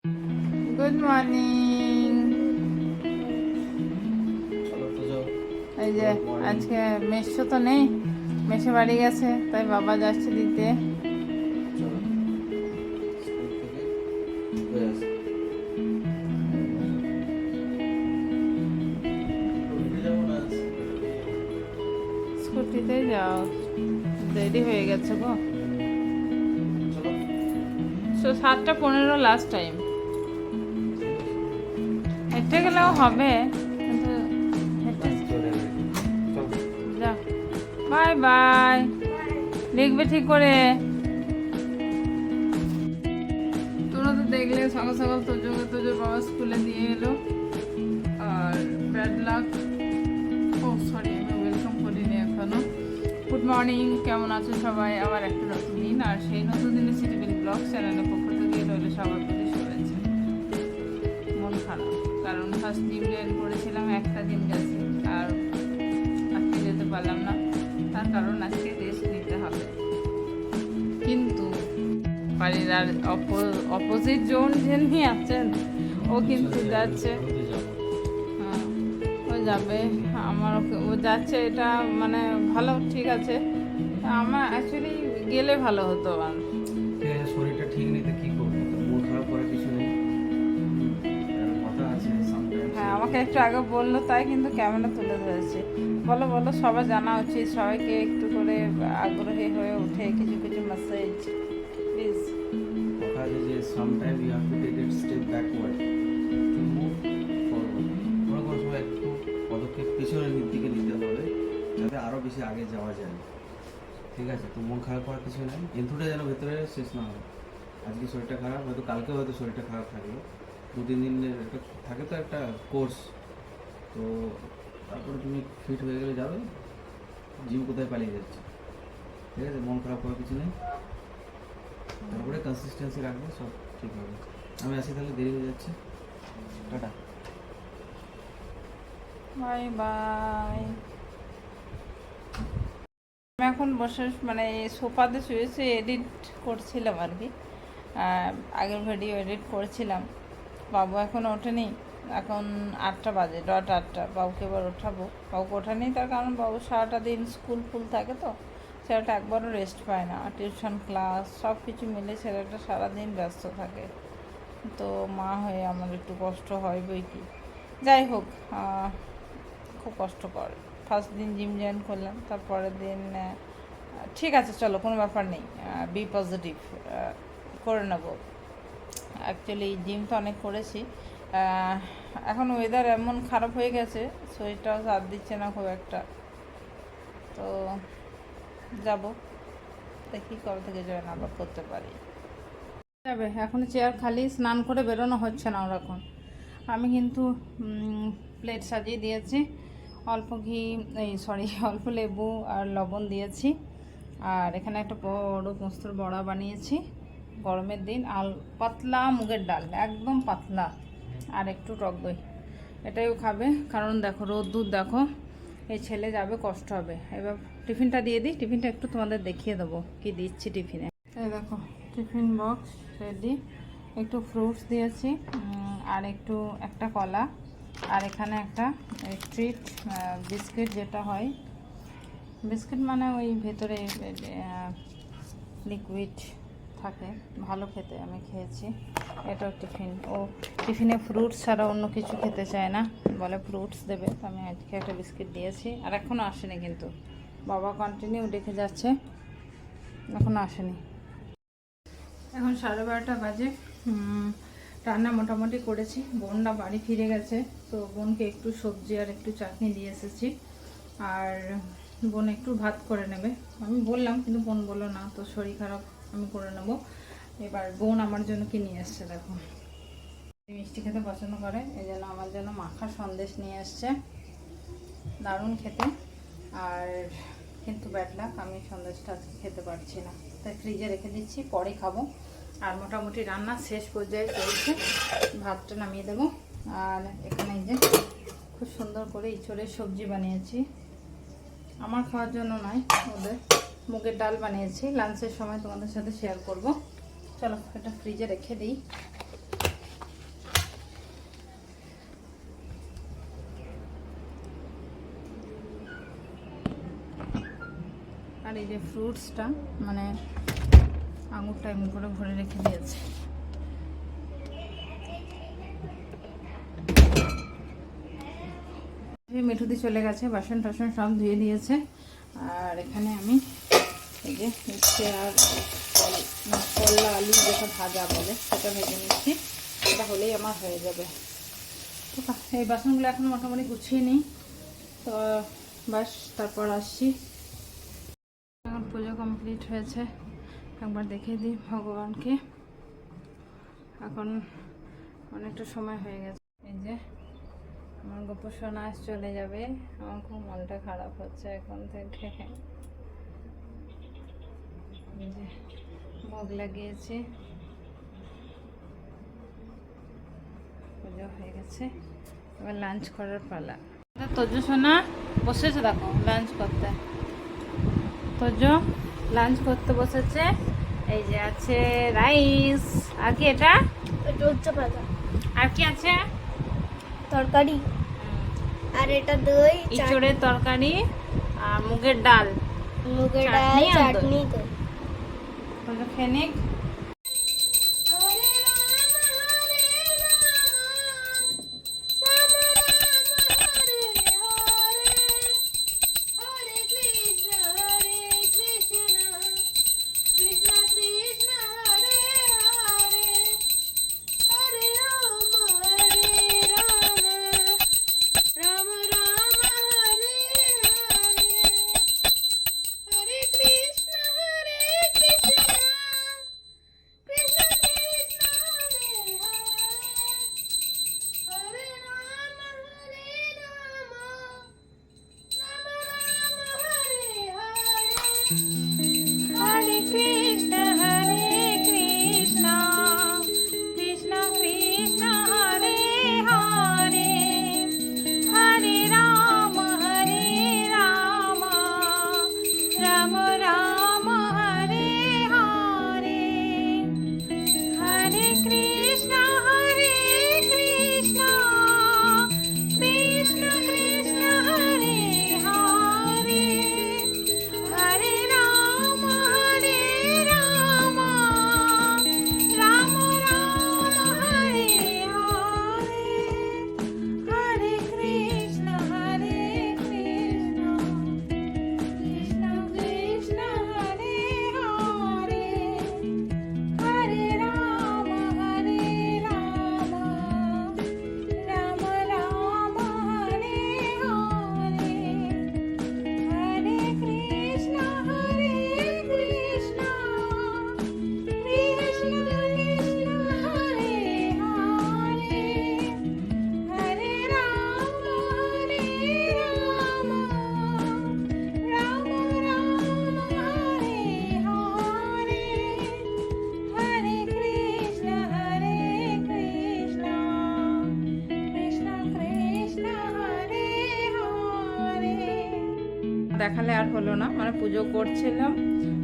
Good morning. এই যে আজকে মেসো তো নেই, মেসো বাড়ি গেছে, তাই বাবা যাচ্ছে দিতে। স্কুটিতে যাও, দেরি হয়ে গেছে গো। 7:15 লাস্ট টাইম। হেঁটে গেলেও হবে, কিন্তু যাও। বাই বাই, লিখবে ঠিক করে। তোমরা তো দেখলে সকাল সকাল তোজো বাবা স্কুলে দিয়ে এলো। আর ব্যাড লাক, ও সরি আমি ওয়েলকাম করিনি এখনো। গুড মর্নিং, কেমন আছো সবাই? আবার একটা নতুন দিন, আর সেই নতুন দিনে সিটিভিল ব্লগ চ্যানেলের পক্ষ থেকে রইলো সবার প্রতি শুভেচ্ছা। মন খারাপ, কারণ ফার্স্ট জিম জয়েন করেছিলাম, একটা দিন গেছে, আর আজকে যেতে পারলাম না। তার কারণ আজকে রেস্ট নিতে হবে। কিন্তু বাড়ির আর অপোজিট জোন যিনি আছেন, ও কিন্তু যাচ্ছে। হ্যাঁ, ও যাবে, আমার ও যাচ্ছে, এটা মানে ভালো, ঠিক আছে। আমার অ্যাকচুয়ালি গেলে ভালো হতো। আর শরীরটা ঠিক নেই তো কি করবো, মন খারাপ করার কিছু নেই। কথা আছে হ্যাঁ, আমাকে একটু আগে বললো, তাই কিন্তু ক্যামেরা তুলে ধরেছে। বলো বলো, সবার জানা উচিত, সবাইকে একটু করে আগ্রহী হয়ে ওঠে কিছু কিছু মেসেজ প্লিজ। কথা আছে যে sometime you have to take it step backward to move forward. কোনো কোনো সময় একটু পদক্ষেপ পিছনের দিকে নিতে হবে, যাতে আরও বেশি আগে যাওয়া যায়। ঠিক আছে, তো মন খারাপ করার কিছু নেই, এন্থুটা যেন ভেতরে শেষ না হয়। আজকে শরীরটা খারাপ, হয়তো কালকেও হয়তো শরীরটা খারাপ থাকলো, 2-3 দিনের একটা থাকে তো একটা কোর্স। তো তারপরে তুমি ফিট হয়ে গেলে যাবে। জিম কোথায় পালিয়ে যাচ্ছে? ঠিক আছে, মন খারাপ করার কিছু নেই, তারপরে কনসিস্টেন্সি রাখবে, সব ঠিক হবে। আমি আসি তাহলে, দেরি হয়ে যাচ্ছে। Tata, bye bye. আমি এখন বসে মানে সোফাতে শুয়েছে এডিট করছিলাম আর কি। আগের ভিডিও এডিট করছিলাম। বাবু এখন ওঠেনি, এখন 8টা বাজে, ডট 8টা। বাবুকে এবার ওঠাবো। বাবুকে ওঠানি, তার কারণ বাবু সারাটা দিন স্কুল ফুল থাকে, তো ছেলেটা একবারও রেস্ট পায় না। টিউশন ক্লাস সব কিছু মিলে ছেলেটা সারাদিন ব্যস্ত থাকে। তো মা হয়ে আমার একটু কষ্ট হয় বই কি। যাই হোক, খুব কষ্টকর। ফার্স্ট দিন জিম জয়েন করলাম, তারপরের দিন ঠিক আছে চলো, কোনো ব্যাপার নেই, বি পজিটিভ, করে নেবো। অ্যাকচুয়ালি জিম তো অনেক করেছি। এখন ওয়েদার এমন খারাপ হয়ে গেছে, শরীরটাও সাথ দিচ্ছে না খুব একটা। তো যাব, দেখি কবে থেকে জয়েন আবার করতে পারি। যাবে, এখন চেয়ার খালি, স্নান করে বেরোনো হচ্ছে না ওর এখন। আমি কিন্তু প্লেট সাজিয়ে দিয়েছি, অল্প ঘি, অল্প লেবু আর লবণ দিয়েছি। আর এখানে একটা বড় পোস্তর বড়া বানিয়েছি, গরমের দিন। পাতলা মুগের ডাল, একদম পাতলা, আর একটু টক দই। এটাইও খাবে, কারণ দেখো রোদ্দুর দেখো, এই ছেলে যাবে, কষ্ট হবে। এবার টিফিনটা দিয়ে দিই, টিফিনটা একটু তোমাদের দেখিয়ে দেবো কি দিচ্ছি টিফিনে। এই দেখো টিফিন বক্স রেডি, একটু ফ্রুটস দিয়েছি, আর একটা কলা, আর এখানে একটা ট্রিট বিস্কিট, যেটা হয় বিস্কিট মানে ওই ভেতরে লিকুইড থাকে, ভালো খেতে, আমি খেয়েছি। এটাও টিফিন, ও টিফিনে ফ্রুটস ছাড়া অন্য কিছু খেতে চায় না, বলে ফ্রুটস দেবে, তো আমি আজকে একটা বিস্কিট দিয়েছি। আর এখনও আসেনি, কিন্তু বাবা কন্টিনিউ ডেকে যাচ্ছে, এখনও আসেনি। এখন 12:30 বাজে। রান্না মোটামুটি করেছি, বোনরা বাড়ি ফিরে গেছে, তো বোনকে একটু সবজি আর একটু চাটনি দিয়ে এসেছি। আর বোন একটু ভাত করে নেবে, আমি বললাম, কিন্তু বোন বললো না, তো শরীর খারাপ, আমি করে নেবো। এবার বোন আমার জন্য কি নিয়ে এসছে দেখো, মিষ্টি খেতে পছন্দ করে, এই জন্য আমার জন্য মাখা সন্দেশ নিয়ে এসছে, দারুণ খেতে। আর কিন্তু ব্যাড লাক, আমি সন্দেশটা আজকে খেতে পারছি না, তাই ফ্রিজে রেখে দিচ্ছি, পরে খাবো। আর মোটামুটি রান্না শেষ পর্যায়ে চলছে, ভাতটা নামিয়ে দেবো। আর এখানে এই যে খুব সুন্দর করে ইঁচড়ের সবজি বানিয়েছি, আমার খাওয়ার জন্য নয়, ওদের। মুগের ডাল বানিয়েছি, লাঞ্চের সময় তোমাদের সাথে শেয়ার করব। চলো এটা ফ্রিজে রেখে দিই। আর এই যে ফ্রুটসটা মানে আঙুরটা এমন করে ভরে রেখে দিয়েছে। মিঠুদি চলে গেছে, বাসন টাসন সব ধুয়ে দিয়েছে। আর এখানে আমি এই যে উচ্ছে আর করলা আলু যেটা ভাজা বলে সেটা ভেজে নিচ্ছি, সেটা হলেই আমার হয়ে যাবে। তো এই বাসনগুলো এখন মোটামুটি গুছিয়ে নিই, তো বাস তারপর আসছি। এখন পুজো কমপ্লিট হয়েছে, একবার দেখে দিই ভগবানকে। এখন অনেকটা সময় হয়ে গেছে। এই যে আমার গোপসোনা আজ চলে যাবে, আমার খুব মনটা খারাপ হচ্ছে এখন থেকে। এই যে ভোগ লাগিয়েছি, পুজো হয়ে গেছে, এবার লাঞ্চ করার পালা। তোজো সোনা বসেছে দেখো লাঞ্চ করতে, তোজো লাঞ্চ করতে বসেছে। এই যে আছে রাইস, আর কি এটা উচ্ছে ভাজা, আর কি আছে তরকারি, আর এটা দই, ইঁচড়ের তরকারি আর মুগের ডাল, মুগের ডাল, চাটনি আর দই। চাটনি, দই। তোজো খেয়ে নিক। Hare Krishna, Krishna Krishna, Hare Hare, Hare Rama, Rama Rama, Hare Hare, Hare Krishna, Krishna Krishna, Hare Hare, Hare Rama, Rama Rama, Hare Hare, Hare Krishna, Krishna Krishna, Hare Hare, Hare Rama, Rama Rama, Hare Hare, Hare Krishna, Krishna Krishna, Hare Hare, Hare Rama, Rama Rama, Hare Hare, Hare Krishna, Krishna Krishna, Hare Hare। দেখালে আর হলো না, মানে পুজো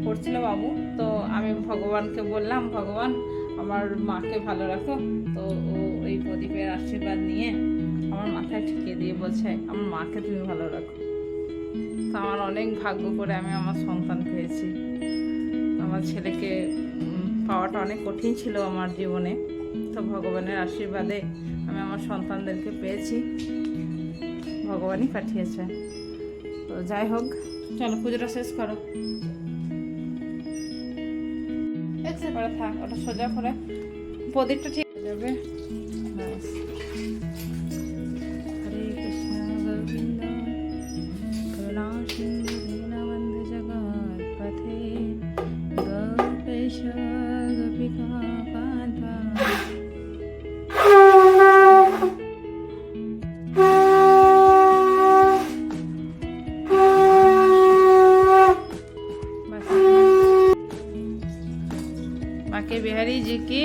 করছিল বাবু, তো আমি ভগবানকে বললাম ভগবান আমার মাকে ভালো রাখো। তো ও এই প্রদীপের আশীর্বাদ নিয়ে আমার মাথায় ঠেকিয়ে দিয়ে বলছে আমার মাকে তুমি ভালো রাখো। তো আমার অনেক ভাগ্য করে আমি আমার সন্তান পেয়েছি। আমার ছেলেকে পাওয়াটা অনেক কঠিন ছিল আমার জীবনে, তো ভগবানের আশীর্বাদে আমি আমার সন্তানদেরকে পেয়েছি, ভগবানই পাঠিয়েছে। তো যাই হোক, চলো পুজোটা শেষ করো। করে থাক, ওটা সোজা করে প্রদীপটা ঠিক হয়ে যাবে। ব্যাস। হরে কৃষ্ণ গোবিন্দ করুণা সিন্ধু দীনবন্ধু জগৎপথে গোপেশ গোপিকা কান্তা। बाके बिहारी जी की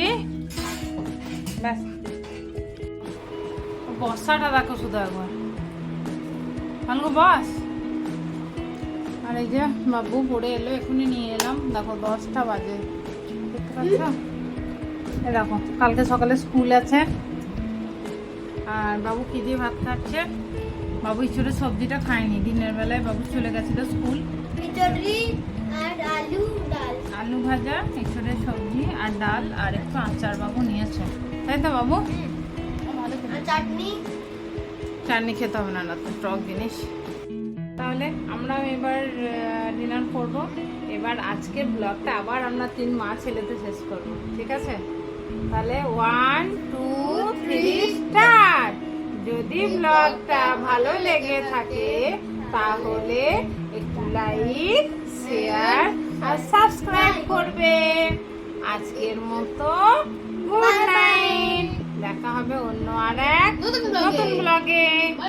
बस बसाटा देखो शुद्ध एक बार ভালো বস। আর এই যে বাবু পড়ে এলো, এখনই নিয়ে এলাম, দেখো 10টা বাজে, দেখতে পাচ্ছ? এই দেখো কালকে সকালে স্কুল আছে। আর বাবু কি দিয়ে ভাত খাচ্ছে? বাবু ইঁচড়ের সবজিটা খায়নি, দিনের বেলায় বাবু চলে গেছিল স্কুল। আলু ডাল আলু ভাজা, এঁচড়ের সবজি আর ডাল আর একটু আচার বাবু নিয়েছে, তাই তো বাবু? আর চাটনি। চাটনি খেতে হবে না, না তো টক জিনিস। তাহলে আমরাও এবার ডিনার করব। এবার আজকের ব্লগটা আবার আমরা 3 মা ছেলেতে শেষ করব, ঠিক আছে? তাহলে 1 2 3 স্টার্ট। যদি ব্লগটা ভালো লেগে থাকে তাহলে একটু লাইক, শেয়ার আর সাবস্ক্রাইব করবে। আজকের মতো গুড নাইট, দেখা হবে অন্য আর এক নতুন ব্লগে।